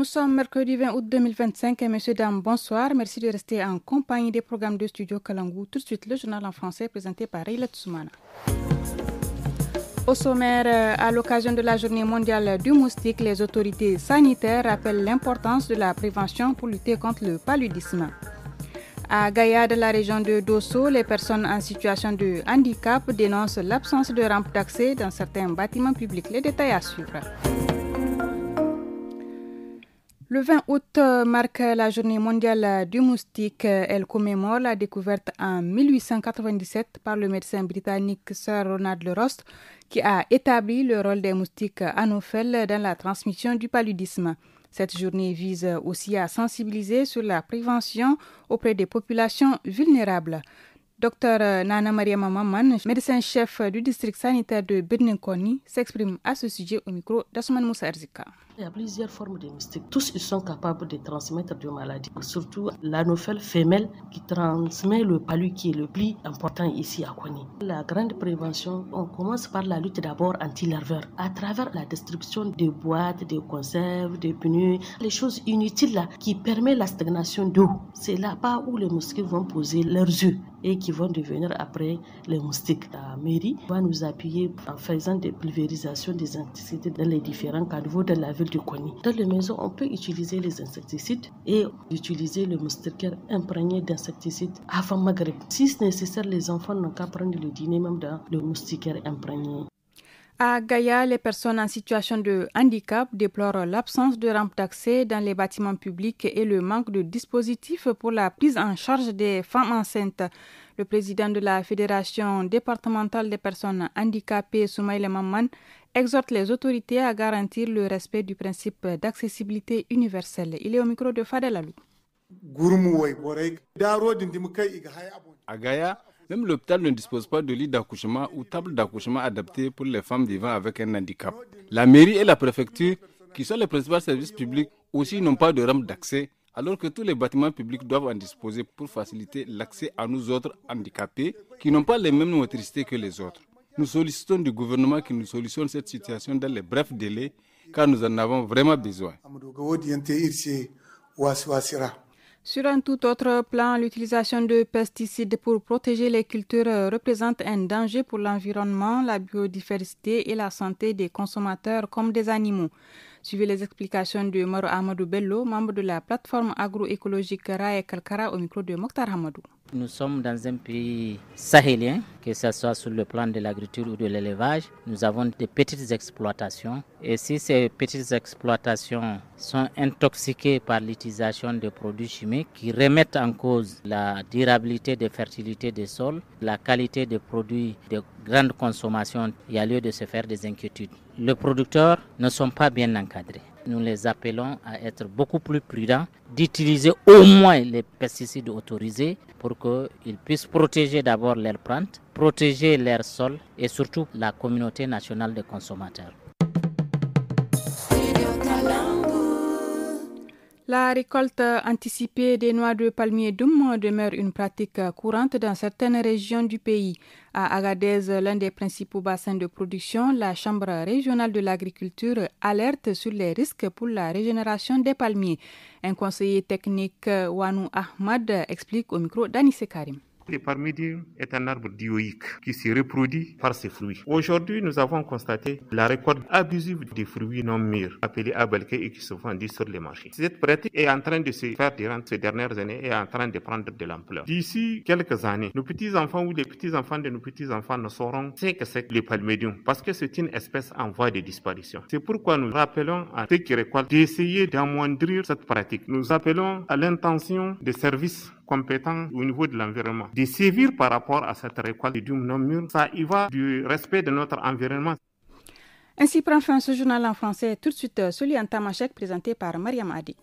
Nous sommes mercredi 20 août 2025 et messieurs, dames, bonsoir. Merci de rester en compagnie des programmes de Studio Kalangu. Tout de suite, le journal en français présenté par Rayla Tsoumana. Au sommaire, à l'occasion de la journée mondiale du moustique, les autorités sanitaires rappellent l'importance de la prévention pour lutter contre le paludisme. À Gaïa, de la région de Dosso, les personnes en situation de handicap dénoncent l'absence de rampe d'accès dans certains bâtiments publics. Les détails à suivre. Le 20 août marque la journée mondiale du moustique. Elle commémore la découverte en 1897 par le médecin britannique Sir Ronald Ross, qui a établi le rôle des moustiques anopheles dans la transmission du paludisme. Cette journée vise aussi à sensibiliser sur la prévention auprès des populations vulnérables. Dr Nana Mariama Maman, médecin-chef du district sanitaire de Birninkoni, s'exprime à ce sujet au micro d'Asman Moussa Erzika. Il y a plusieurs formes de moustiques. Tous ils sont capables de transmettre des maladies. Surtout l'anophèle femelle qui transmet le palu qui est le plus important ici à Koni. La grande prévention, on commence par la lutte d'abord anti-larvaire à travers la destruction des boîtes, des conserves, des pneus, les choses inutiles là qui permettent la stagnation d'eau. C'est là-bas où les moustiques vont poser leurs œufs et qui vont devenir après les moustiques. La mairie va nous appuyer en faisant des pulvérisations des insecticides dans les différents caniveaux de la ville de Koni. Dans les maisons, on peut utiliser les insecticides et utiliser le moustiquaire imprégné d'insecticides avant Maghreb. Si c'est nécessaire, les enfants n'ont qu'à prendre le dîner même dans le moustiquaire imprégné. À Gaïa, les personnes en situation de handicap déplorent l'absence de rampe d'accès dans les bâtiments publics et le manque de dispositifs pour la prise en charge des femmes enceintes. Le président de la Fédération départementale des personnes handicapées, Soumaïla Maman, exhorte les autorités à garantir le respect du principe d'accessibilité universelle. Il est au micro de Fadel Alou. À Gaïa, même l'hôpital ne dispose pas de lit d'accouchement ou table d'accouchement adaptée pour les femmes vivant avec un handicap. La mairie et la préfecture, qui sont les principaux services publics, aussi n'ont pas de rampe d'accès, alors que tous les bâtiments publics doivent en disposer pour faciliter l'accès à nous autres handicapés qui n'ont pas les mêmes motricités que les autres. Nous sollicitons du gouvernement qu'il nous solutionne cette situation dans les brefs délais, car nous en avons vraiment besoin. Sur un tout autre plan, l'utilisation de pesticides pour protéger les cultures représente un danger pour l'environnement, la biodiversité et la santé des consommateurs comme des animaux. Suivez les explications de Moro Amadou Bello, membre de la plateforme agroécologique Rae Kalkara au micro de Mokhtar Hamadou. Nous sommes dans un pays sahélien, que ce soit sur le plan de l'agriculture ou de l'élevage. Nous avons des petites exploitations et si ces petites exploitations sont intoxiquées par l'utilisation de produits chimiques qui remettent en cause la durabilité des fertilités des sols, la qualité des produits de grande consommation, il y a lieu de se faire des inquiétudes. Les producteurs ne sont pas bien encadrés. Nous les appelons à être beaucoup plus prudents, d'utiliser au moins les pesticides autorisés pour qu'ils puissent protéger d'abord leurs plantes, protéger leurs sols et surtout la communauté nationale des consommateurs. La récolte anticipée des noix de palmier d'Oum demeure une pratique courante dans certaines régions du pays. À Agadez, l'un des principaux bassins de production, la Chambre régionale de l'agriculture alerte sur les risques pour la régénération des palmiers. Un conseiller technique, Wanou Ahmad, explique au micro d'Anissé Karim. Le palmier est un arbre dioïque qui se reproduit par ses fruits. Aujourd'hui, nous avons constaté la récolte abusive des fruits non mûrs, appelés abalké et qui se vendent sur les marchés. Cette pratique est en train de se faire durant ces dernières années et est en train de prendre de l'ampleur. D'ici quelques années, nos petits-enfants ou les petits-enfants de nos petits-enfants ne sauront ce que c'est que le palmédium parce que c'est une espèce en voie de disparition. C'est pourquoi nous rappelons à ceux qui récoltent d'essayer d'amoindrir cette pratique. Nous appelons à l'intention des services compétents au niveau de l'environnement, de sévir par rapport à cette récolte du non mûr. Ça y va du respect de notre environnement. Ainsi prend fin ce journal en français. Tout de suite, celui en tamashek présenté par Mariam Adi.